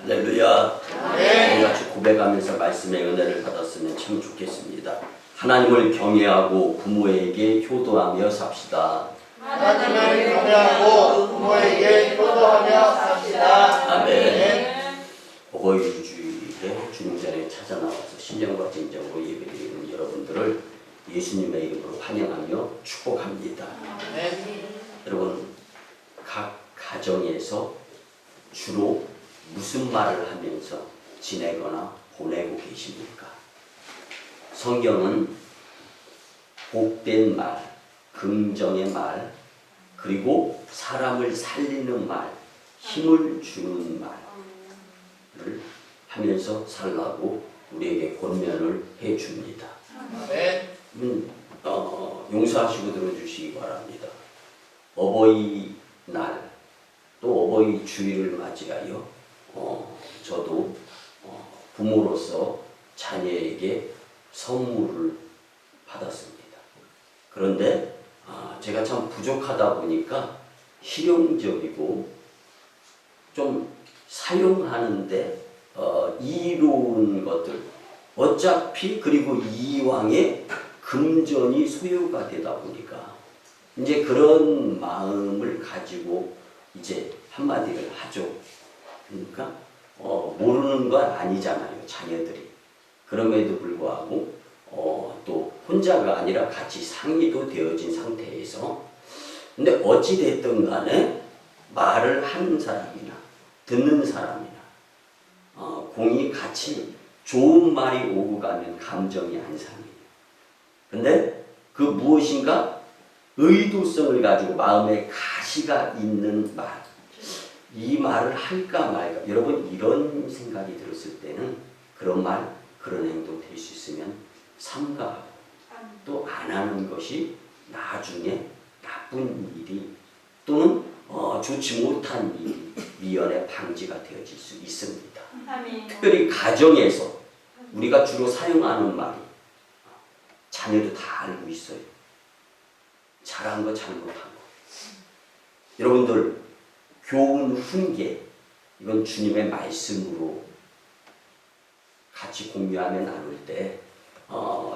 할렐루야. 같이 고백하면서 말씀의 은혜를 받았으면 참 좋겠습니다. 하나님을 경외하고 부모에게 효도하며 삽시다. 하나님을 경외하고 부모에게 효도하며 삽시다. 아멘. 어버이 주일에 주님 전에 찾아 나와서 신령과 진정으로 예배드리는 여러분들을 예수님의 이름으로 환영하며 축복합니다. 여러분, 각 가정에서 주로 무슨 말을 하면서 지내거나 보내고 계십니까? 성경은 복된 말, 긍정의 말, 그리고 사람을 살리는 말, 힘을 주는 말을 하면서 살라고 우리에게 권면을 해줍니다. 용서하시고 들어주시기 바랍니다. 어버이날 또 어버이 주일을 맞이하여 저도 부모로서 자녀에게 선물을 받았습니다. 그런데 제가 참 부족하다 보니까 실용적이고 좀 사용하는데 이로운 것들, 어차피 그리고 이왕에 금전이 소요가 되다 보니까 이제 그런 마음을 가지고 이제 한마디를 하죠. 그러니까 모르는 건 아니잖아요, 자녀들이. 그럼에도 불구하고 또 혼자가 아니라 같이 상의도 되어진 상태에서, 근데 어찌 됐든 간에 말을 하는 사람이나 듣는 사람이나 공이 같이 좋은 말이 오고 가면 감정이 안상해요. 근데 그 무엇인가 의도성을 가지고 마음에 가시가 있는 말, 이 말을 할까 말까. 여러분, 이런 생각이 들었을 때는 그런 말, 그런 행동 될 수 있으면 삼가하고 또 안 하는 것이 나중에 나쁜 일이 또는 좋지 못한 일이 미연에 방지가 되어질 수 있습니다. 특별히 가정에서 우리가 주로 사용하는 말이 자녀도 다 알고 있어요. 잘한 거 잘못한 거. 여러분들 교훈 훈계, 이건 주님의 말씀으로 같이 공유하며 나눌 때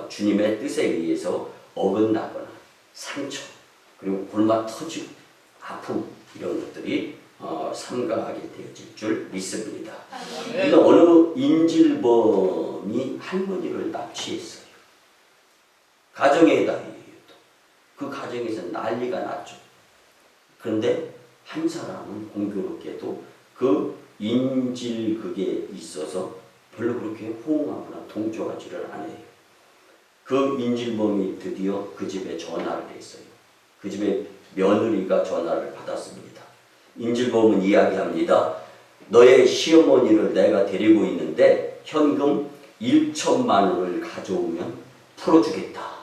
주님의 뜻에 의해서 어긋나거나 상처, 그리고 골마 터지고 아픔, 이런 것들이 삼가하게 되어질 줄 믿습니다. 근데 어느 인질범이 할머니를 납치했어요. 가정에다 그 가정에서 난리가 났죠. 그런데 한 사람은 공교롭게도 그 인질극에 있어서 별로 그렇게 호응하거나 동조하지를 않아요. 그 인질범이 드디어 그 집에 전화를 했어요. 그 집에 며느리가 전화를 받았습니다. 인질범은 이야기합니다. 너의 시어머니를 내가 데리고 있는데 현금 1천만 원을 가져오면 풀어주겠다.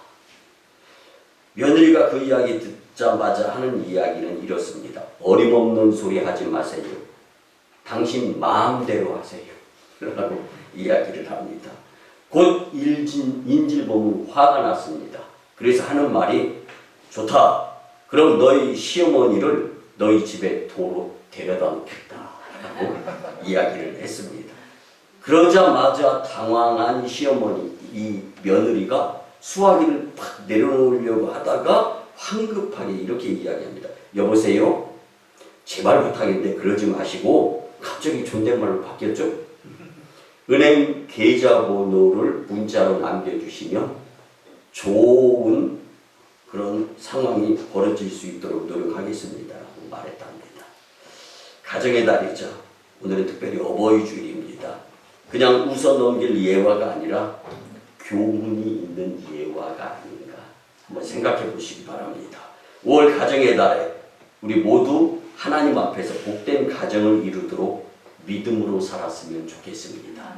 며느리가 그 이야기 듣자마자 하는 이야기는 이렇습니다. 어림없는 소리 하지 마세요. 당신 마음대로 하세요. 라고 이야기를 합니다. 곧 인질범은 화가 났습니다. 그래서 하는 말이, 좋다. 그럼 너희 시어머니를 너희 집에 도로 데려다 놓겠다. 라고 이야기를 했습니다. 그러자마자 당황한 시어머니, 이 며느리가 수화기를 팍 내려놓으려고 하다가 황급하게 이렇게 이야기합니다. 여보세요? 제발 부탁인데 그러지 마시고. 갑자기 존댓말로 바뀌었죠? 은행 계좌번호를 문자로 남겨주시면 좋은 그런 상황이 벌어질 수 있도록 노력하겠습니다. 라고 말했답니다. 가정의 달이죠. 오늘은 특별히 어버이 주일입니다. 그냥 웃어 넘길 예화가 아니라 교훈이 있는 예화가 아닌가 한번 생각해 보시기 바랍니다. 5월 가정의 달에 우리 모두 하나님 앞에서 복된 가정을 이루도록 믿음으로 살았으면 좋겠습니다.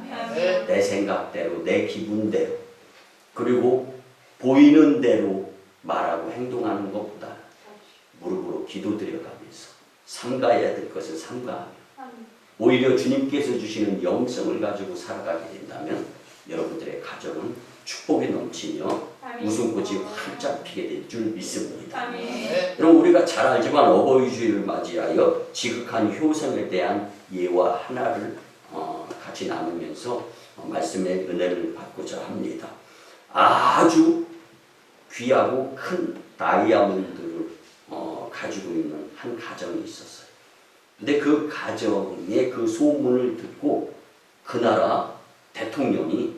내 생각대로, 내 기분대로, 그리고 보이는 대로 말하고 행동하는 것보다 무릎으로 기도드려가면서 삼가해야 될 것을 삼가하며 오히려 주님께서 주시는 영성을 가지고 살아가게 된다면 여러분들의 가정은 축복이 넘치며 웃음꽃이 활짝 피게 될 줄 믿습니다. 그럼 우리가 잘 알지만 어버이 주일을 맞이하여 지극한 효성에 대한 예화 하나를 같이 나누면서 말씀의 은혜를 받고자 합니다. 아주 귀하고 큰 다이아몬드를 가지고 있는 한 가정이 있었어요. 근데 그 가정의 그 소문을 듣고 그 나라 대통령이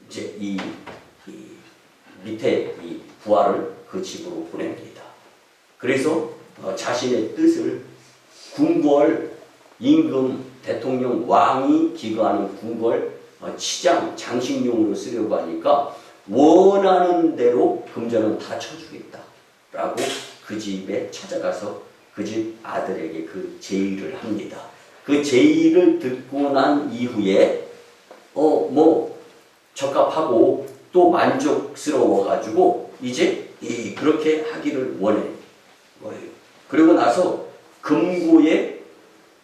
이제 이 밑에 이 부하를 그 집으로 보냅니다. 그래서 자신의 뜻을 궁궐 임금 대통령 왕이 기거하는 궁궐 치장 장식용으로 쓰려고 하니까 원하는 대로 금전은 다 쳐주겠다라고 그 집에 찾아가서 그 집 아들에게 그 제의를 합니다. 그 제의를 듣고 난 이후에 적합하고 또 만족스러워 가지고 이제 그렇게 하기를 원해 거예요. 그리고 나서 금고에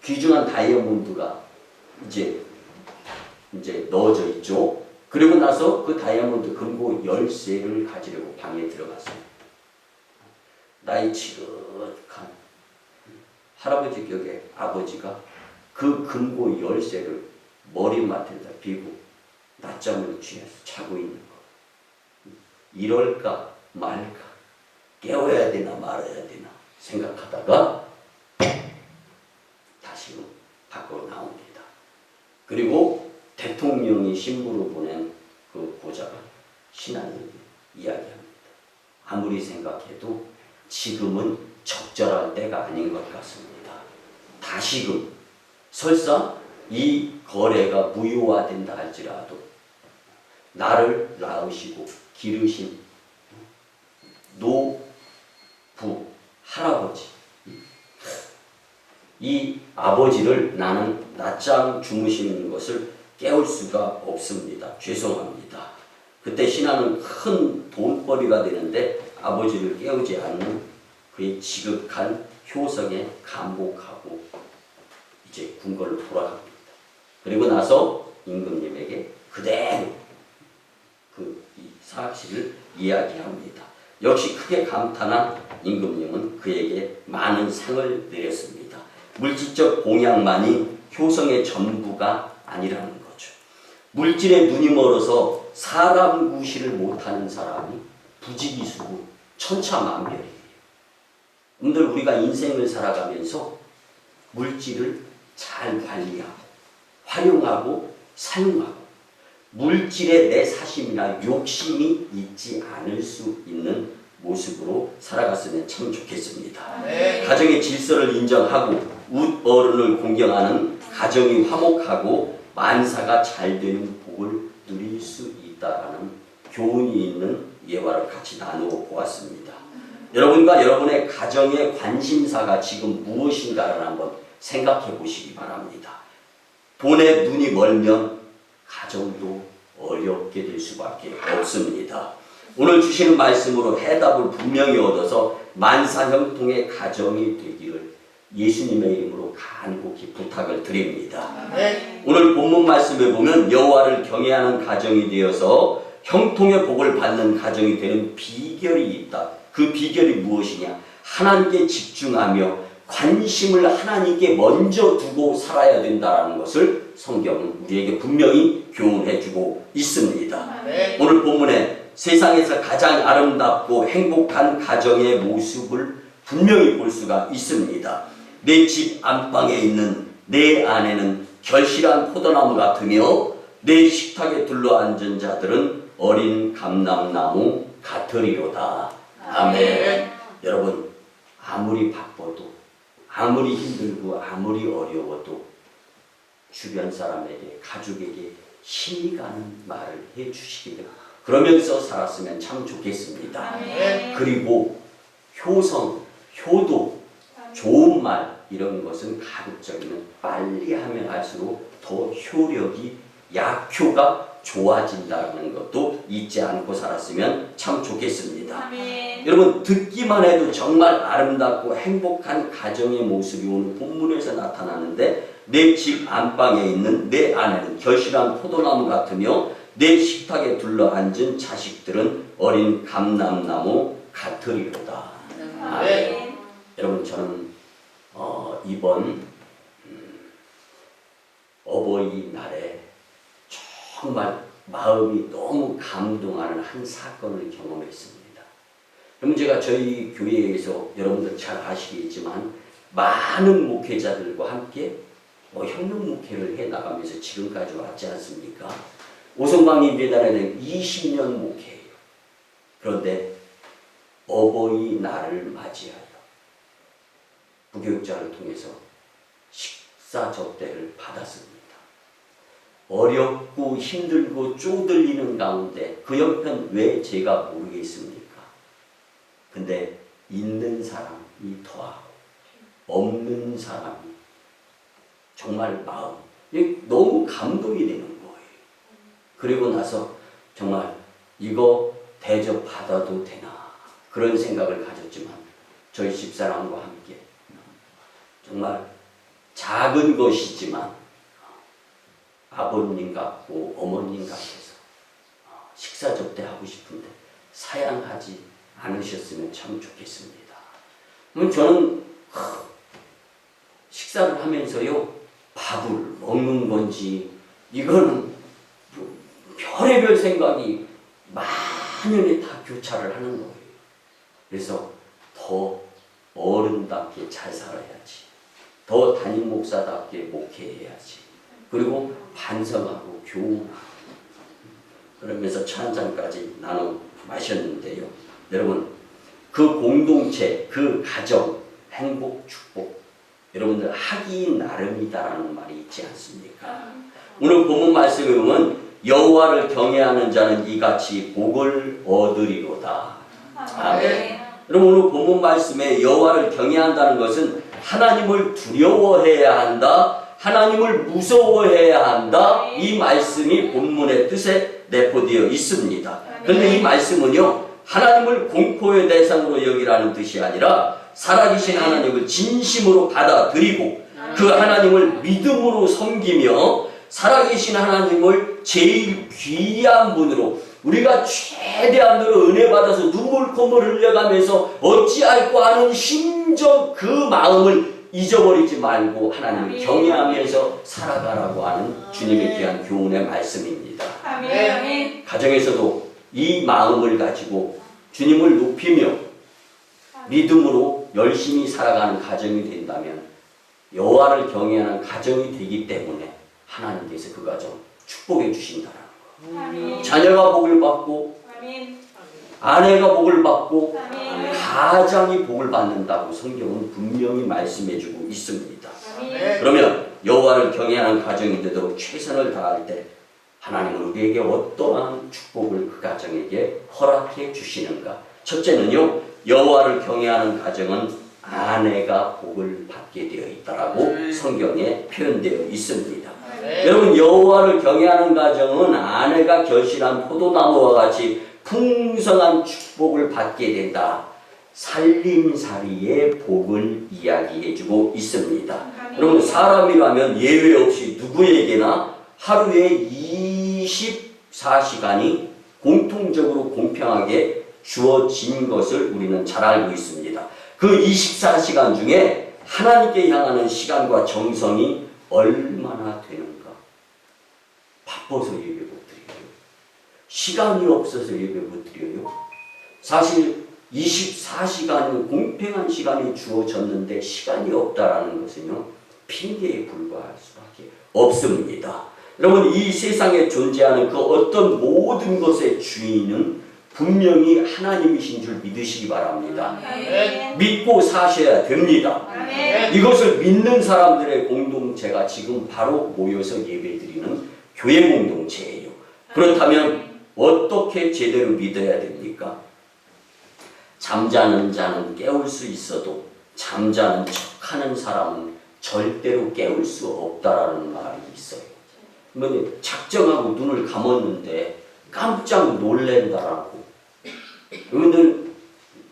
귀중한 다이아몬드가 이제 넣어져 있죠. 그리고 나서 그 다이아몬드 금고 열쇠를 가지려고 방에 들어갔어요. 나이 지긋한 할아버지 격의 아버지가 그 금고 열쇠를 머리맡에다 비고 낮잠을 취해서 자고 있는 거. 이럴까 말까, 깨워야 되나 말아야 되나 생각하다가 다시는 밖으로 나옵니다. 그리고 대통령이 신부로 보낸 그 보좌가 신하님이 이야기합니다. 아무리 생각해도 지금은 적절할 때가 아닌 것 같습니다. 다시금 설사 이 거래가 무효화된다 할지라도 나를 낳으시고 기르신 노부 할아버지, 이 아버지를 나는 낮잠 주무시는 것을 깨울 수가 없습니다. 죄송합니다. 그때 신하는 큰 돈벌이가 되는데 아버지를 깨우지 않는 그의 지극한 효성에 감복하고 이제 궁궐로 돌아갑니다. 그리고 나서 임금님에게 그대로 이 사실을 이야기합니다. 역시 크게 감탄한 임금님은 그에게 많은 상을 내렸습니다. 물질적 공양만이 효성의 전부가 아니라는 거죠. 물질에 눈이 멀어서 사람 구실을 못하는 사람이 부지기수고 천차만별이에요. 여러분들, 우리가 인생을 살아가면서 물질을 잘 관리하고 활용하고 사용하고 물질에 내 사심이나 욕심이 있지 않을 수 있는 모습으로 살아갔으면 참 좋겠습니다. 네. 가정의 질서를 인정하고 웃어른을 공경하는 가정이 화목하고 만사가 잘 되는 복을 누릴 수 있다라는 교훈이 있는 예화를 같이 나누어 보았습니다. 여러분과 여러분의 가정의 관심사가 지금 무엇인가를 한번 생각해 보시기 바랍니다. 돈에 눈이 멀면 가정도 어렵게 될 수밖에 없습니다. 오늘 주시는 말씀으로 해답을 분명히 얻어서 만사형통의 가정이 되기를 예수님의 이름으로 간곡히 부탁을 드립니다. 네. 오늘 본문 말씀에 보면 여호와를 경외하는 가정이 되어서 형통의 복을 받는 가정이 되는 비결이 있다. 그 비결이 무엇이냐? 하나님께 집중하며 관심을 하나님께 먼저 두고 살아야 된다는 것을 성경은 우리에게 분명히 교훈해 주고 있습니다. 네. 오늘 본문에 세상에서 가장 아름답고 행복한 가정의 모습을 분명히 볼 수가 있습니다. 내 집 안방에 있는 내 아내는 결실한 포도나무 같으며 내 식탁에 둘러앉은 자들은 어린 감람나무 같으리로다. 아멘. 여러분, 아무리 바빠도 아무리 힘들고 아무리 어려워도 주변 사람에게 가족에게 힘이 가는 말을 해주시기를 그러면서 살았으면 참 좋겠습니다. 아멘. 그리고 효성, 효도, 좋은 말 이런 것은 가급적이면 빨리 하면 할수록 더 효력이 약효가 좋아진다는 것도 잊지 않고 살았으면 참 좋겠습니다. 아멘. 여러분, 듣기만 해도 정말 아름답고 행복한 가정의 모습이 오늘 본문에서 나타나는데 내 집 안방에 있는 내 아내는 결실한 포도나무 같으며 내 식탁에 둘러앉은 자식들은 어린 감람나무 같으리로다. 아멘. 여러분, 저는 이번 어버이날에 정말 마음이 너무 감동하는 한 사건을 경험했습니다. 그럼 제가 저희 교회에서 여러분들 잘 아시겠지만 많은 목회자들과 함께 협력 목회를 해 나가면서 지금까지 왔지 않습니까? 오성광이 배달에는 20년 목회예요. 그런데 어버이날을 맞이하여 부교육자를 통해서 식사 접대를 받았습니다. 어렵고 힘들고 쪼들리는 가운데 그 형편 왜 제가 모르겠습니까? 근데 있는 사람이 더하고 없는 사람이 정말 마음 너무 감동이 되는 거예요. 그리고 나서 정말 이거 대접 받아도 되나 그런 생각을 가졌지만 저희 집사람과 함께 정말 작은 것이지만 아버님 같고 어머님 같아서 식사 접대하고 싶은데 사양하지 않으셨으면 참 좋겠습니다. 저는 식사를 하면서요 밥을 먹는 건지 이거는 별의별 생각이 만연히 다 교차를 하는 거예요. 그래서 더 어른답게 잘 살아야지. 더 담임 목사답게 목회해야지. 그리고 반성하고 교훈하고 그러면서 차 한 잔까지 나눠 마셨는데요. 여러분 그 공동체, 그 가정, 행복, 축복 여러분들 하기 나름이다라는 말이 있지 않습니까? 오늘 본문 말씀에 보면 여호와를 경외하는 자는 이같이 복을 얻으리로다. 아멘. 여러분 오늘 본문 말씀에 여호와를 경외한다는 것은 하나님을 두려워해야 한다. 하나님을 무서워해야 한다. 이 말씀이 본문의 뜻에 내포되어 있습니다. 그런데 이 말씀은요 하나님을 공포의 대상으로 여기라는 뜻이 아니라 살아계신 하나님을 진심으로 받아들이고 그 하나님을 믿음으로 섬기며 살아계신 하나님을 제일 귀한 분으로 우리가 최대한으로 은혜 받아서 눈물 콧물 흘려가면서 어찌할꼬 하는 심정 그 마음을 잊어버리지 말고 하나님을 경외하면서 살아가라고 하는 주님의 귀한 교훈의 말씀입니다. 아멘. 가정에서도 이 마음을 가지고 주님을 높이며 믿음으로 열심히 살아가는 가정이 된다면 여호와를 경외하는 가정이 되기 때문에 하나님께서 그 가정 축복해 주신다는 거. 아멘. 자녀가 복을 받고 아멘. 아내가 복을 받고 아멘. 가장이 복을 받는다고 성경은 분명히 말씀해주고 있습니다. 아멘. 그러면 여호와를 경외하는 가정이 되도록 최선을 다할 때 하나님은 우리에게 어떠한 축복을 그 가정에게 허락해 주시는가? 첫째는요, 여호와를 경외하는 가정은 아내가 복을 받게 되어 있다라고 성경에 표현되어 있습니다. 여러분 여호와를 경외하는 가정은 아내가 결실한 포도나무와 같이 풍성한 축복을 받게 된다. 살림살이의 복을 이야기해주고 있습니다. 여러분 사람이라면 예외 없이 누구에게나 하루에 24시간이 공통적으로 공평하게 주어진 것을 우리는 잘 알고 있습니다. 그 24시간 중에 하나님께 향하는 시간과 정성이 얼마나 되는가? 바빠서 예배 못 드려요. 시간이 없어서 예배 못 드려요. 사실 24시간은 공평한 시간이 주어졌는데 시간이 없다라는 것은요 핑계에 불과할 수밖에 없습니다. 여러분 이 세상에 존재하는 그 어떤 모든 것의 주인은 분명히 하나님이신 줄 믿으시기 바랍니다. 아멘. 믿고 사셔야 됩니다. 아멘. 이것을 믿는 사람들의 공동체가 지금 바로 모여서 예배드리는 교회 공동체예요. 그렇다면 어떻게 제대로 믿어야 됩니까? 잠자는 자는 깨울 수 있어도 잠자는 척하는 사람은 절대로 깨울 수 없다라는 말이 있어요. 작정하고 눈을 감았는데 깜짝 놀랜다라고. 여러분들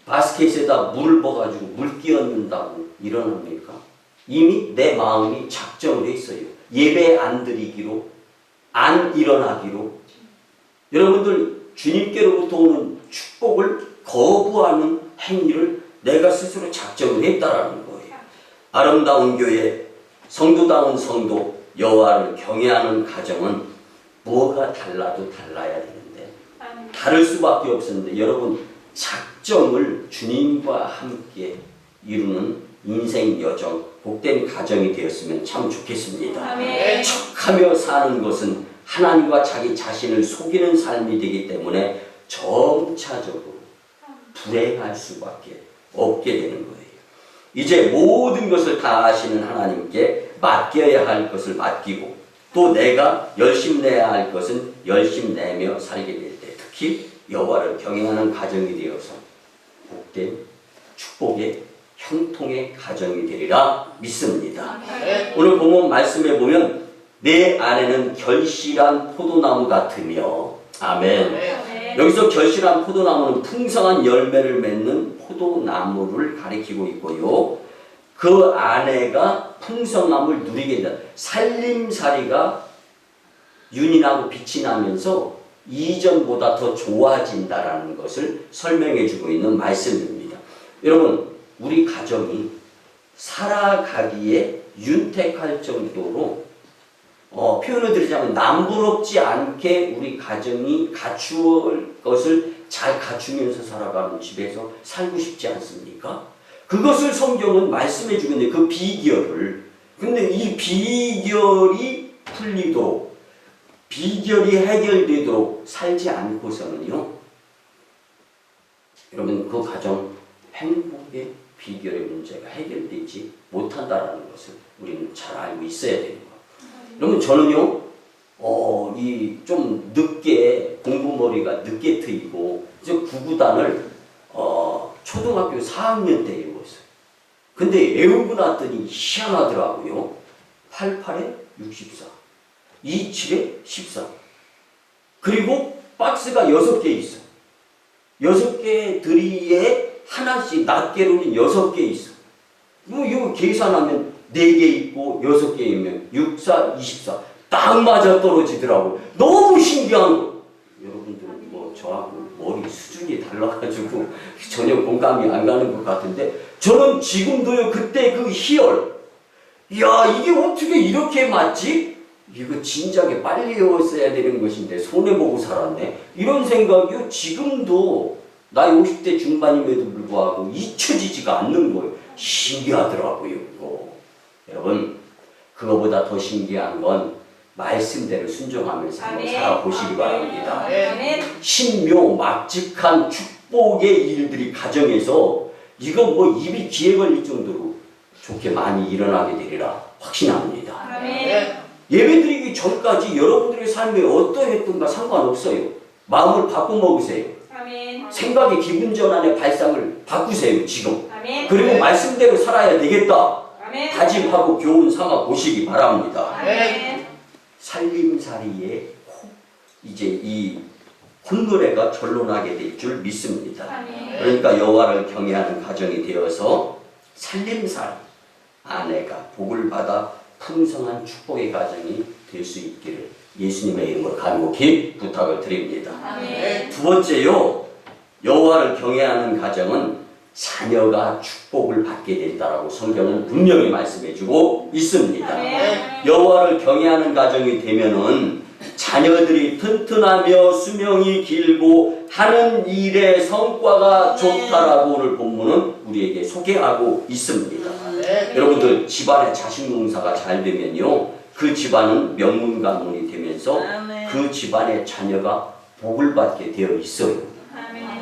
바스켓에다 물을 부어가지고 물 끼얹는다고 일어납니까? 이미 내 마음이 작정을 했어요. 예배 안 드리기로, 안 일어나기로. 여러분들 주님께로부터 오는 축복을 거부하는 행위를 내가 스스로 작정을 했다라는 거예요. 아름다운 교회, 성도다운 성도, 여호와를 경외하는 가정은 뭐가 달라도 달라야 되는데 다를 수밖에 없었는데 여러분 작정을 주님과 함께 이루는 인생 여정 복된 가정이 되었으면 참 좋겠습니다. 아멘. 척하며 사는 것은 하나님과 자기 자신을 속이는 삶이 되기 때문에 점차적으로 불행할 수밖에 없게 되는 거예요. 이제 모든 것을 다 아시는 하나님께 맡겨야 할 것을 맡기고 또 내가 열심 내야 할 것은 열심 내며 살게 될 때 특히 여호와를 경외하는 가정이 되어서 복된 축복의 형통의 가정이 되리라 믿습니다. 오늘 본문 말씀에 보면 내 안에는 결실한 포도나무 같으며 아멘. 여기서 결실한 포도나무는 풍성한 열매를 맺는 포도나무를 가리키고 있고요. 그 아내가 풍성함을 누리게 된다. 살림살이가 윤이 나고 빛이 나면서 이전보다 더 좋아진다라는 것을 설명해 주고 있는 말씀입니다. 여러분 우리 가정이 살아가기에 윤택할 정도로 표현을 드리자면 남부럽지 않게 우리 가정이 갖추을 것을 잘 갖추면서 살아가는 집에서 살고 싶지 않습니까? 그것을 성경은 말씀해 주겠네요. 그 비결을. 근데 이 비결이 풀리도록 비결이 해결되도록 살지 않고서는요. 여러분 그 가정 행복의 비결의 문제가 해결되지 못한다라는 것을 우리는 잘 알고 있어야 되는 거예요. 여러분 저는요 이 좀 늦게 공부머리가 늦게 트이고 이제 구구단을 초등학교 4학년 때 외웠어요. 근데 외우고 났더니 희한하더라고요. 88에 64, 27에 14. 그리고 박스가 6개 있어. 6개 들이에 하나씩 낱개로는 6개 있어. 이거 계산하면 4개 있고 6개이면 6, 4, 24. 딱 맞아 떨어지더라고. 너무 신기한 거. 여러분들은 뭐 저하고 머리 수준이 달라가지고 전혀 공감이 안 가는 것 같은데 저는 지금도요 그때 그 희열. 야 이게 어떻게 이렇게 맞지? 이거 진작에 빨리 외웠어야 되는 것인데 손해보고 살았네. 이런 생각이요 지금도 나이 50대 중반임에도 불구하고 잊혀지지가 않는 거예요. 신기하더라고요. 이거. 여러분 그거보다 더 신기한 건 말씀대로 순종하면서 한번 살아보시기 바랍니다. 신묘 막직한 축복의 일들이 가정에서 이건 뭐 입이 귀에 걸릴 정도로 좋게 많이 일어나게 되리라 확신합니다. 예배드리기 전까지 여러분들의 삶에 어떠했던가 상관없어요. 마음을 바꿔먹으세요. 생각의 기분 전환의 발상을 바꾸세요. 지금. 그리고 말씀대로 살아야 되겠다. 다짐하고 교훈 삼아 보시기 바랍니다. 살림살이에 이제 이 콧노래가 절로나게 될 줄 믿습니다. 그러니까 여호와를 경외하는 가정이 되어서 살림살이 아내가 복을 받아 풍성한 축복의 가정이 될 수 있기를 예수님의 이름으로 간곡히 부탁을 드립니다. 두 번째요. 여호와를 경외하는 가정은 자녀가 축복을 받게 된다라고 성경은 분명히 말씀해주고 있습니다. 여호와를 경외하는 가정이 되면은 자녀들이 튼튼하며 수명이 길고 하는 일의 성과가 좋다라고 오늘 본문은 우리에게 소개하고 있습니다. 여러분들 집안에 자식 농사가 잘 되면요 그 집안은 명문 가문이 되면서 그 집안의 자녀가 복을 받게 되어 있어요.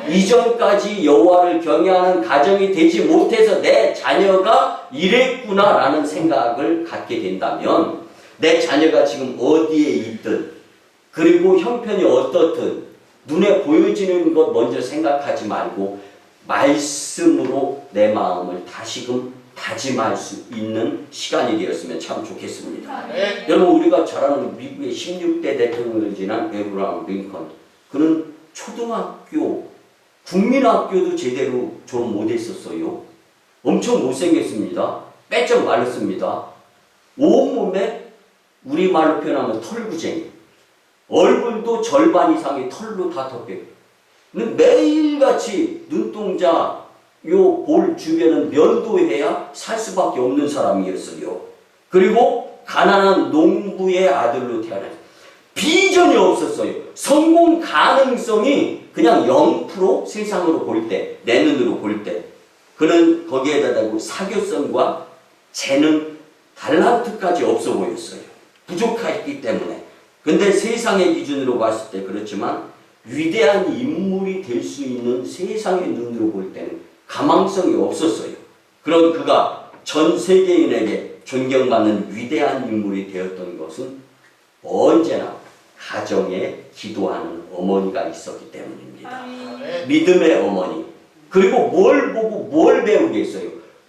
이전까지 여호와를 경외하는 가정이 되지 못해서 내 자녀가 이랬구나라는 생각을 갖게 된다면 내 자녀가 지금 어디에 있든 그리고 형편이 어떻든 눈에 보여지는 것 먼저 생각하지 말고 말씀으로 내 마음을 다시금 다짐할 수 있는 시간이 되었으면 참 좋겠습니다. 여러분 우리가 잘 아는 미국의 16대 대통령을 지난 에브라함 링컨 그는 초등학교 국민학교도 제대로 졸업 못했었어요. 엄청 못생겼습니다. 빼쩍 말랐습니다. 온몸에 우리말로 표현하면 털구쟁이. 얼굴도 절반 이상의 털로 다 덮여요. 매일같이 눈동자 요 볼 주변은 면도해야 살 수밖에 없는 사람이었어요. 그리고 가난한 농부의 아들로 태어났어요. 비전이 없었어요. 성공 가능성이 그냥 0% 세상으로 볼 때, 내 눈으로 볼 때, 그는 거기에다 대고 사교성과 재능, 달란트까지 없어 보였어요. 부족했기 때문에. 근데 세상의 기준으로 봤을 때 그렇지만 위대한 인물이 될 수 있는 세상의 눈으로 볼 때는 가망성이 없었어요. 그런 그가 전 세계인에게 존경받는 위대한 인물이 되었던 것은 언제나 가정에 기도하는 어머니가 있었기 때문입니다. 믿음의 어머니. 그리고 뭘 보고 뭘 배우겠어요?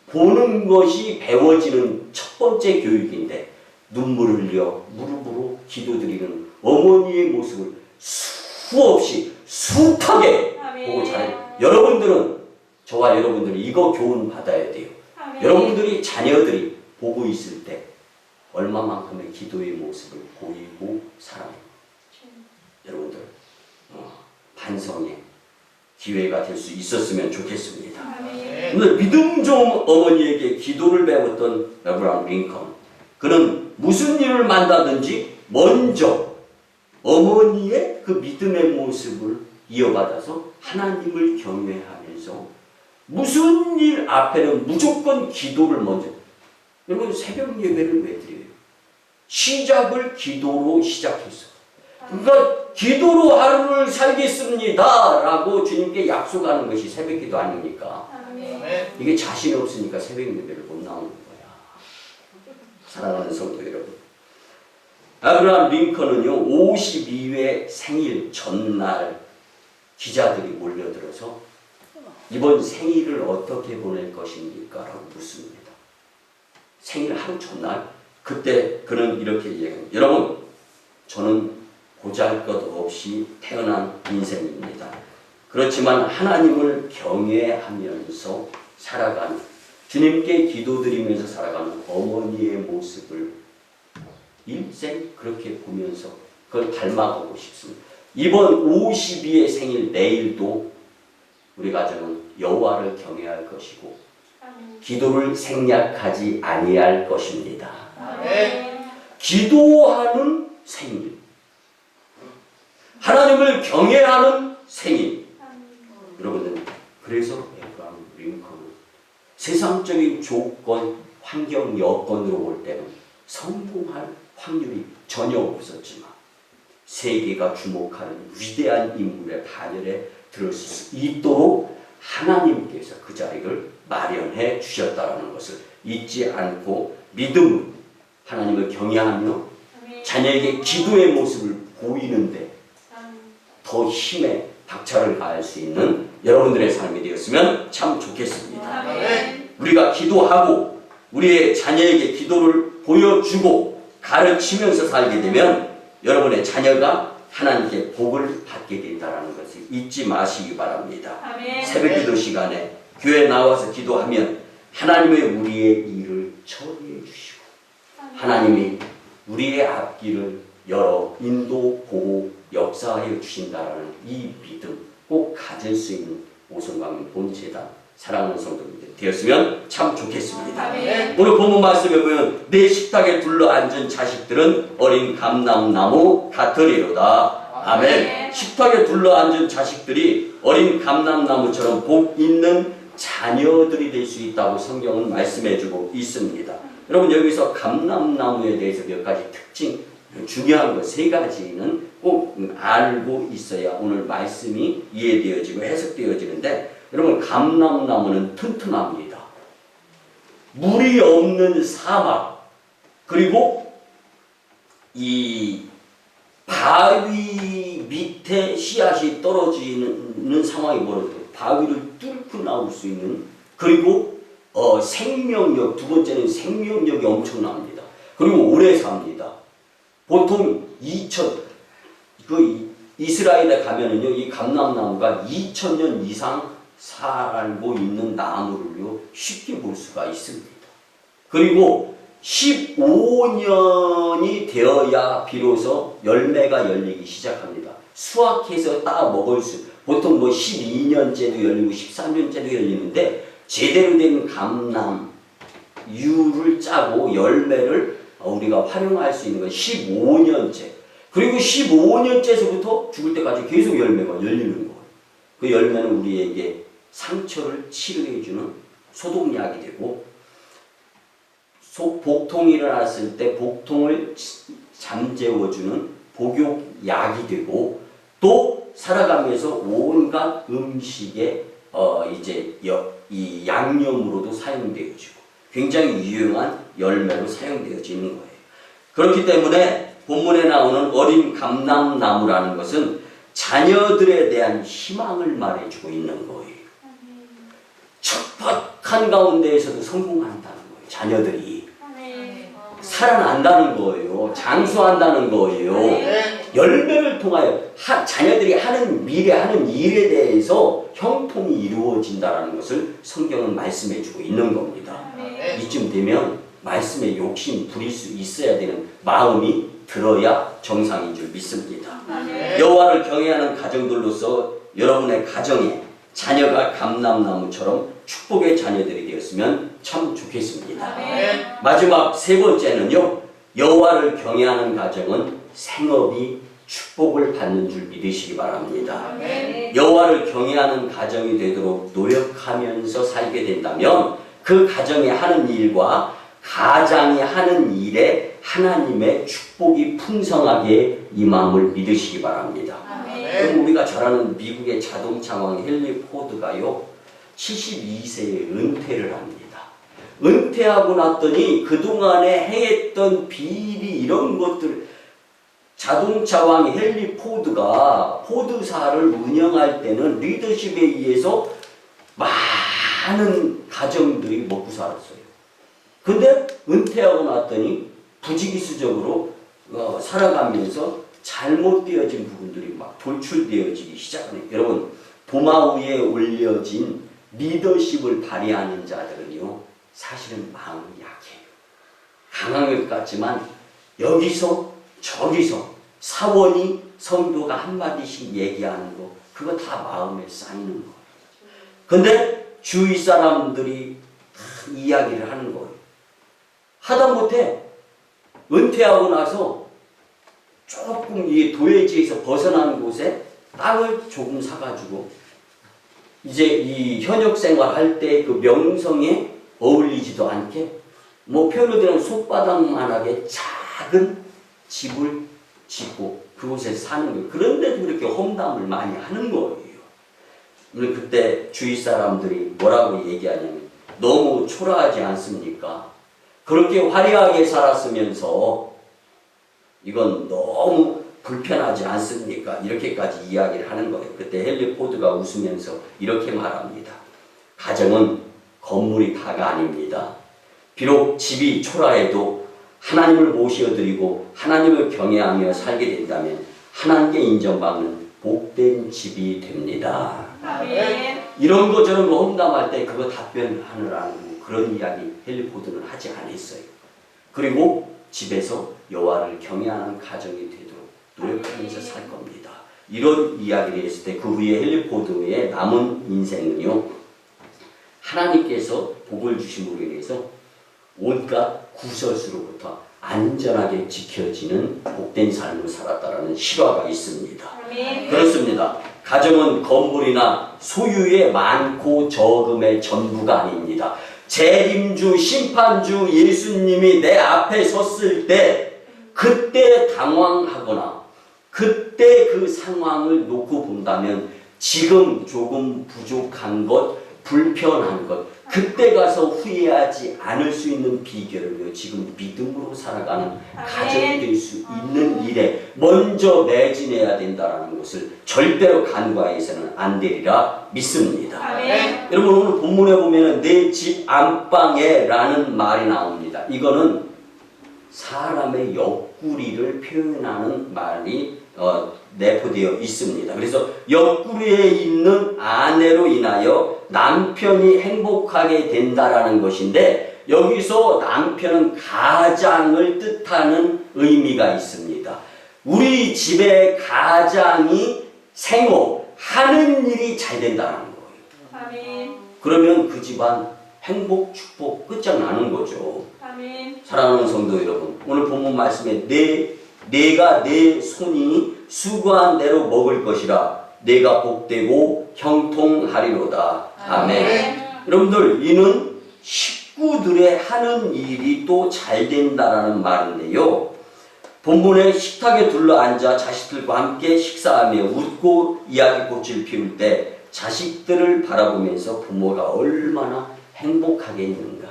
보는 것이 배워지는 첫 번째 교육인데 눈물을 흘려 무릎으로 기도드리는 어머니의 모습을 수없이 숱하게 보고 자라요. 여러분들은 저와 여러분들이 이거 교훈 받아야 돼요. 여러분들이 자녀들이 보고 있을 때 얼마만큼의 기도의 모습을 보이고 살아요. 여러분들 반성의 기회가 될 수 있었으면 좋겠습니다. 오늘 믿음 좋은 어머니에게 기도를 배웠던 에브라함 링컨, 그는 무슨 일을 만나든지 먼저 어머니의 그 믿음의 모습을 이어받아서 하나님을 경외하면서 무슨 일 앞에는 무조건 기도를 먼저. 여러분 새벽 예배를 왜 드려요? 시작을 기도로 시작했어. 그러니까 기도로 하루를 살겠습니다 라고 주님께 약속하는 것이 새벽기도 아닙니까? 이게 자신이 없으니까 새벽 예배를 못 나오는 거야. 사랑하는 성도 여러분, 아브라함 링컨은요 52회 생일 전날 기자들이 몰려들어서 이번 생일을 어떻게 보낼 것입니까? 라고 묻습니다. 생일 하루 전날. 그때 그는 이렇게 얘기합니다. 여러분, 저는 보잘것없이 태어난 인생입니다. 그렇지만 하나님을 경외하면서 살아가는, 주님께 기도드리면서 살아가는 어머니의 모습을 일생 그렇게 보면서 그걸 닮아가고 싶습니다. 이번 52의 생일 내일도 우리 가정은 여호와를 경외할 것이고 기도를 생략하지 아니할 것입니다. 기도하는 생일, 하나님을 경외하는 생일. 여러분들, 그래서 에브라함 링컨은 세상적인 조건, 환경, 여건으로 볼 때는 성공할 확률이 전혀 없었지만 세계가 주목하는 위대한 인물의 반열에 들을 수 있도록 하나님께서 그 자리를 마련해 주셨다는 것을 잊지 않고 믿음으로 하나님을 경외하며 자녀에게 기도의 모습을 보이는데 더 힘에 박차를 가할 수 있는 여러분들의 삶이 되었으면 참 좋겠습니다. 우리가 기도하고 우리의 자녀에게 기도를 보여주고 가르치면서 살게 되면 여러분의 자녀가 하나님께 복을 받게 된다는 것을 잊지 마시기 바랍니다. 새벽 기도 시간에 교회 나와서 기도하면 하나님의 우리의 일을 처리해 주시고 하나님이 우리의 앞길을 열어 인도, 보호, 역사하여 주신다라는 이 믿음 꼭 가질 수 있는 오성광 본체다. 사랑하는 성도님들 되었으면 참 좋겠습니다. 오늘 본문 말씀에 보면 내 식탁에 둘러앉은 자식들은 어린 감람나무 같으리로다. 아멘. 식탁에 둘러앉은 자식들이 어린 감람나무처럼 복 있는 자녀들이 될 수 있다고 성경은 말씀해주고 있습니다. 여러분 여기서 감람나무에 대해서 몇 가지 특징, 중요한 것 세 가지는 꼭 알고 있어야 오늘 말씀이 이해되어지고 해석되어지는데, 여러분 감람나무는 튼튼합니다. 물이 없는 사막, 그리고 이 바위 밑에 씨앗이 떨어지는 상황이 벌어져요. 바위를 뚫고 나올 수 있는, 그리고 생명력, 두 번째는 생명력이 엄청납니다. 그리고 오래 삽니다. 보통 이스라엘에 가면은요, 이 감람나무가 2000년 이상 살고 있는 나무를요, 쉽게 볼 수가 있습니다. 그리고 15년이 되어야 비로소 열매가 열리기 시작합니다. 수확해서 따 먹을 수, 보통 12년째도 열리고 13년째도 열리는데, 제대로 된 감람유를 짜고 열매를 우리가 활용할 수 있는 건 15년째. 그리고 15년째에서부터 죽을 때까지 계속 열매가 열리는 거예요. 그 열매는 우리에게 상처를 치료해주는 소독약이 되고, 복통이 일어났을 때 복통을 잠재워주는 복용약이 되고, 또 살아가면서 온갖 음식에 이 양념으로도 사용되어지고 굉장히 유용한 열매로 사용되어지는 거예요. 그렇기 때문에 본문에 나오는 어린 감람나무라는 것은 자녀들에 대한 희망을 말해주고 있는 거예요. 척박한 가운데에서도 성공한다는 거예요. 자녀들이 살아난다는 거예요. 장수한다는 거예요. 열매를 통하여 자녀들이 하는 미래 하는 일에 대해서 형통이 이루어진다는 것을 성경은 말씀해주고 있는 겁니다. 이쯤 되면 말씀에 욕심 부릴 수 있어야 되는 마음이 들어야 정상인 줄 믿습니다. 여호와를 경외하는 가정들로서 여러분의 가정에 자녀가 감람나무처럼 축복의 자녀들이 되었으면 참 좋겠습니다. 마지막 세 번째는요, 여호와를 경외하는 가정은 생업이 축복을 받는 줄 믿으시기 바랍니다. 여호와를 경외하는 가정이 되도록 노력하면서 살게 된다면 그 가정이 하는 일과 가장이 하는 일에 하나님의 축복이 풍성하게 임함을 믿으시기 바랍니다. 그럼 우리가 잘 아는 미국의 자동차왕 헨리 포드가요 72세에 은퇴를 합니다. 은퇴하고 났더니 그동안에 행했던 비리 이런 것들, 자동차왕 헨리 포드가 포드사를 운영할 때는 리더십에 의해서 많은 가정들이 먹고 살았어요. 근데 은퇴하고 났더니 부지기수적으로 살아가면서 잘못되어진 부분들이 막 돌출되어지기 시작하네요. 여러분, 도마 위에 올려진 리더십을 발휘하는 자들은요 사실은 마음이 약해요. 강한 것 같지만 여기서 저기서 사원이 성도가 한마디씩 얘기하는 거 그거 다 마음에 쌓이는 거예요. 근데 주위 사람들이 다 이야기를 하는 거예요. 하다못해 은퇴하고 나서 조금 이 도회지에서 벗어난 곳에 땅을 조금 사가지고 이제 이 현역 생활할 때 그 명성에 어울리지도 않게 뭐 표현을 들면 손바닥만하게 작은 집을 짓고 그곳에 사는 거예요. 그런데도 그렇게 험담을 많이 하는 거예요. 그때 주위 사람들이 뭐라고 얘기하냐면 너무 초라하지 않습니까? 그렇게 화려하게 살았으면서 이건 너무 불편하지 않습니까? 이렇게까지 이야기를 하는 거예요. 그때 헨리 포드가 웃으면서 이렇게 말합니다. 가정은 건물이 다가 아닙니다. 비록 집이 초라해도 하나님을 모셔드리고 하나님을 경외하며 살게 된다면 하나님께 인정받는 복된 집이 됩니다. 아멘. 이런 거 저런 거 험담할 때 그거 답변하느라고 그런 이야기 헨리 포드는 하지 않았어요. 그리고 집에서 여호와를 경외하는 가정이 되도록 노력하면서 살 겁니다. 이런 이야기를 했을 때 그 후에 헨리 포드의 남은 인생은요 하나님께서 복을 주심으로 인해서 온갖 구설수로부터 안전하게 지켜지는 복된 삶을 살았다라는 실화가 있습니다. 아멘. 그렇습니다. 가정은 건물이나 소유의 많고 적음의 전부가 아닙니다. 재림주, 심판주 예수님이 내 앞에 섰을 때 그때 당황하거나 그때 그 상황을 놓고 본다면 지금 조금 부족한 것, 불편한 것 그때 가서 후회하지 않을 수 있는 비결을요 지금 믿음으로 살아가는 가정이 될 수 있는 일에 먼저 매진해야 된다는 것을 절대로 간과해서는 안 되리라 믿습니다. 아멘. 여러분 오늘 본문에 보면 내 집 안방에 라는 말이 나옵니다. 이거는 사람의 옆구리를 표현하는 말이 내포되어 있습니다. 그래서 옆구리에 있는 아내로 인하여 남편이 행복하게 된다라는 것인데 여기서 남편은 가장을 뜻하는 의미가 있습니다. 우리 집의 가장이 생업하는 일이 잘 된다는 거예요. 아멘. 그러면 그 집안 행복, 축복 끝장나는 거죠. 아멘. 사랑하는 성도 여러분, 오늘 본문 말씀에 내 내가 내 손이 수고한 대로 먹을 것이라. 내가 복되고 형통하리로다. 아멘. 여러분들, 이는 식구들의 하는 일이 또 잘 된다라는 말인데요. 본문에 식탁에 둘러앉아 자식들과 함께 식사하며 웃고 이야기꽃을 피울 때 자식들을 바라보면서 부모가 얼마나 행복하겠는가.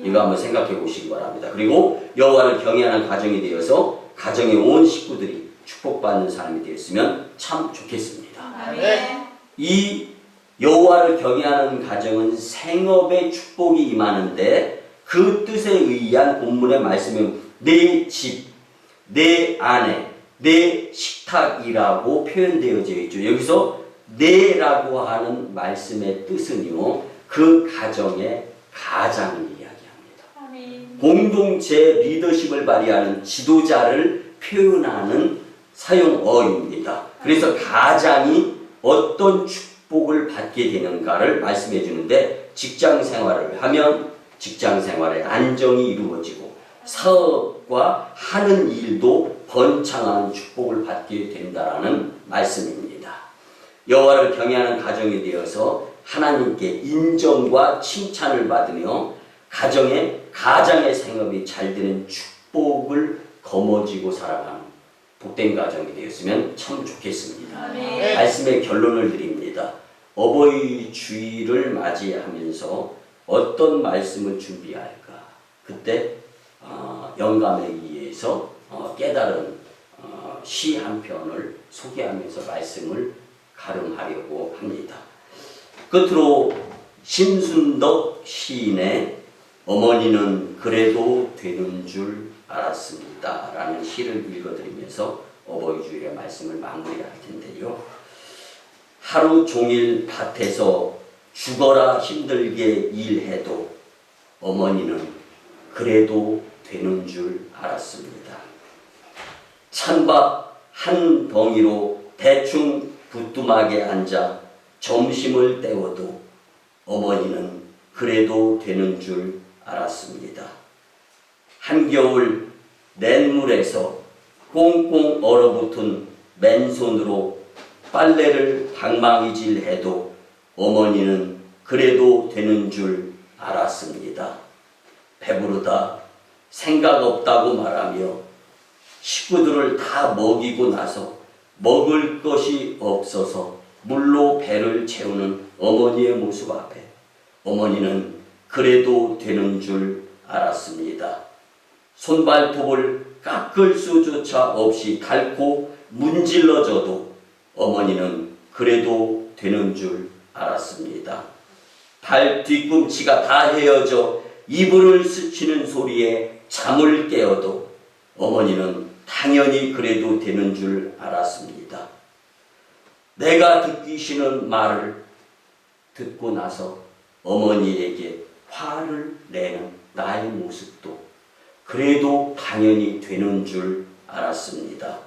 이거 한번 생각해 보시기 바랍니다. 그리고 여호와를 경외하는 가정이 되어서 가정의 온 식구들이 축복받는 사람이 되었으면 참 좋겠습니다. 아멘. 이 여호와를 경외하는 가정은 생업의 축복이 임하는데 그 뜻에 의한 본문의 말씀은 내 집, 내 아내, 내 식탁이라고 표현되어져 있죠. 여기서 내라고 하는 말씀의 뜻은요, 그 가정의 가장을 이야기합니다. 아멘. 공동체 리더십을 발휘하는 지도자를 표현하는 사용어입니다. 그래서 가장이 어떤 축복을 받게 되는가를 말씀해 주는데, 직장 생활을 하면 직장 생활의 안정이 이루어지고 사업과 하는 일도 번창하는 축복을 받게 된다라는 말씀입니다. 여호와를 경외하는 가정이 되어서 하나님께 인정과 칭찬을 받으며 가장의 생업이 잘 되는 축복을 거머쥐고 살아가는 복된 가정이 되었으면 참 좋겠습니다. 아멘. 말씀의 결론을 드립니다. 어버이 주일을 맞이하면서 어떤 말씀을 준비할까? 그때 영감에 의해서 깨달은 시 한 편을 소개하면서 말씀을 가름하려고 합니다. 끝으로 심순덕 시인의 어머니는 그래도 되는 줄 알았습니다 라는 시를 읽어드리면서 어버이 주일의 말씀을 마무리할 텐데요. 하루 종일 밭에서 죽어라 힘들게 일해도 어머니는 그래도 되는 줄 알았습니다. 찬밥 한 덩이로 대충 부뚜막에 앉아 점심을 때워도 어머니는 그래도 되는 줄 알았습니다. 한겨울 냇물에서 꽁꽁 얼어붙은 맨손으로 빨래를 방망이질해도 어머니는 그래도 되는 줄 알았습니다. 배부르다, 생각 없다고 말하며 식구들을 다 먹이고 나서 먹을 것이 없어서 물로 배를 채우는 어머니의 모습 앞에 어머니는 그래도 되는 줄 알았습니다. 손발톱을 깎을 수조차 없이 닳고 문질러져도 어머니는 그래도 되는 줄 알았습니다. 발 뒤꿈치가 다 헤어져 이불을 스치는 소리에 잠을 깨어도 어머니는 당연히 그래도 되는 줄 알았습니다. 내가 듣기 싫은 말을 듣고 나서 어머니에게 화를 내는 나의 모습도 그래도 당연히 되는 줄 알았습니다.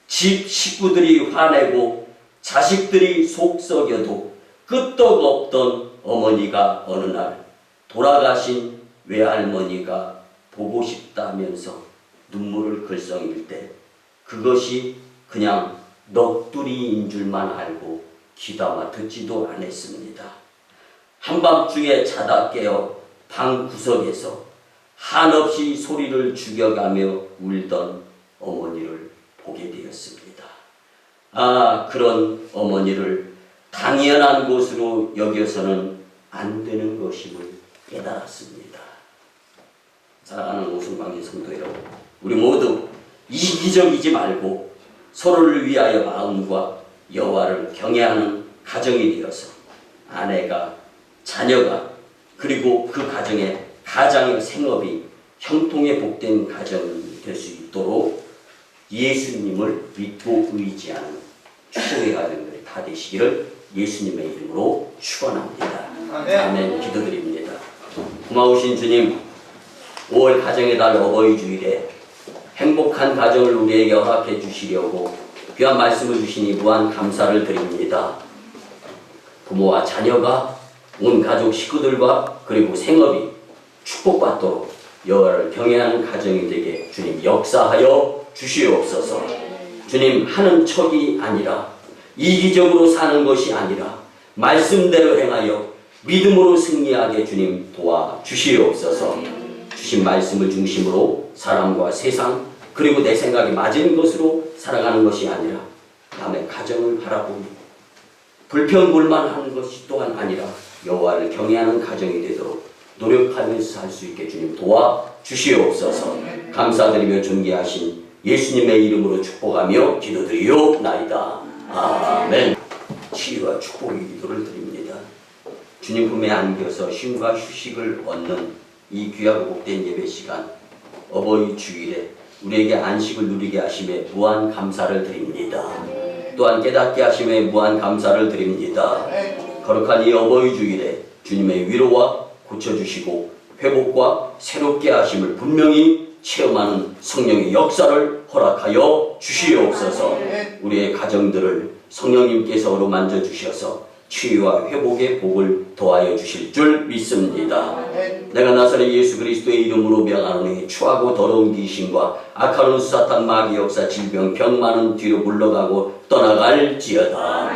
집 식구들이 화내고 자식들이 속썩여도 끄떡없던 어머니가 어느 날 돌아가신 외할머니가 보고 싶다면서 눈물을 글썽일 때 그것이 그냥 넋두리인 줄만 알고 귀담아 듣지도 않았습니다. 한밤중에 자다 깨어 방 구석에서 한없이 소리를 죽여가며 울던 어머니를 보게 되었습니다. 아, 그런 어머니를 당연한 것으로 여겨서는 안 되는 것임을 깨달았습니다. 사랑하는 오순방지 성도 여러분, 우리 모두 이기적이지 말고 서로를 위하여 마음과 여호와를 경외하는 가정이 되어서 아내가, 자녀가, 그리고 그 가장의 생업이 형통의 복된 가정이 될 수 있도록 예수님을 믿고 의지하는 축복의 가정들이 다 되시기를 예수님의 이름으로 축원합니다. 아멘. 기도드립니다. 고마우신 주님, 5월 가정의 달 어버이 주일에 행복한 가정을 우리에게 허락해 주시려고 귀한 말씀을 주시니 무한 감사를 드립니다. 부모와 자녀가 온 가족 식구들과 그리고 생업이 축복받도록 여호와를 경외하는 가정이 되게 주님 역사하여 주시옵소서. 주님, 하는 척이 아니라 이기적으로 사는 것이 아니라 말씀대로 행하여 믿음으로 승리하게 주님 도와주시옵소서. 주신 말씀을 중심으로 사람과 세상 그리고 내 생각에 맞은 것으로 살아가는 것이 아니라 남의 가정을 바라보며 불평불만하는 것이 또한 아니라 여호와를 경외하는 가정이 되도록 노력하면서 살 수 있게 주님 도와주시옵소서. 감사드리며 존귀하신 예수님의 이름으로 축복하며 기도드리옵나이다. 아멘. 치유와 축복의 기도를 드립니다. 주님 품에 안겨서 쉼과 휴식을 얻는 이 귀하고 복된 예배 시간, 어버이 주일에 우리에게 안식을 누리게 하심에 무한 감사를 드립니다. 또한 깨닫게 하심에 무한 감사를 드립니다. 거룩한 이 어버이 주일에 주님의 위로와 고쳐주시고 회복과 새롭게 하심을 분명히 체험하는 성령의 역사를 허락하여 주시옵소서. 우리의 가정들을 성령님께서 어루만져 주셔서 치유와 회복의 복을 더하여 주실 줄 믿습니다. 내가 나사렛 예수 그리스도의 이름으로 명하노니 추하고 더러운 귀신과 악한 사탄 마귀 역사 질병 병만은 뒤로 물러가고 떠나갈지어다.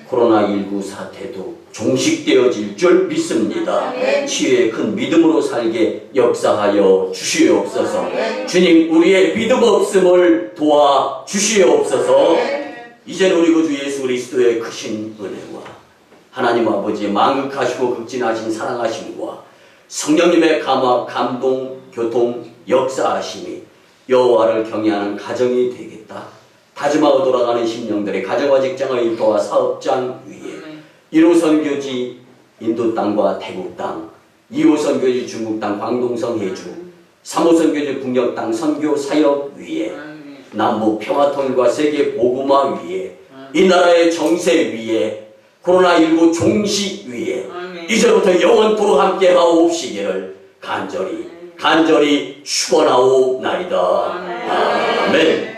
코로나19 사태도 종식되어질 줄 믿습니다. 치유의 큰 믿음으로 살게 역사하여 주시옵소서. 주님, 우리의 믿음 없음을 도와 주시옵소서. 이제는 우리 구주 예수 그리스도의 크신 은혜와 하나님 아버지의 망극하시고 극진하신 사랑하심과 성령님의 감화, 감동, 교통, 역사하심이 여호와를 경외하는 가정이 되겠다 다짐하고 돌아가는 심령들의 가정과 직장의 일터와 사업장 위에 1호 선교지 인도 땅과 태국 땅, 2호 선교지 중국 땅 광동성 해주, 3호 선교지 북녘 땅 선교 사역 위에 남북 평화통일과 세계 복음화 위에 이 나라의 정세 위에 코로나19 종식 위에 이제부터 영원토록 함께하옵시기를 간절히 축원하옵나이다. 아멘.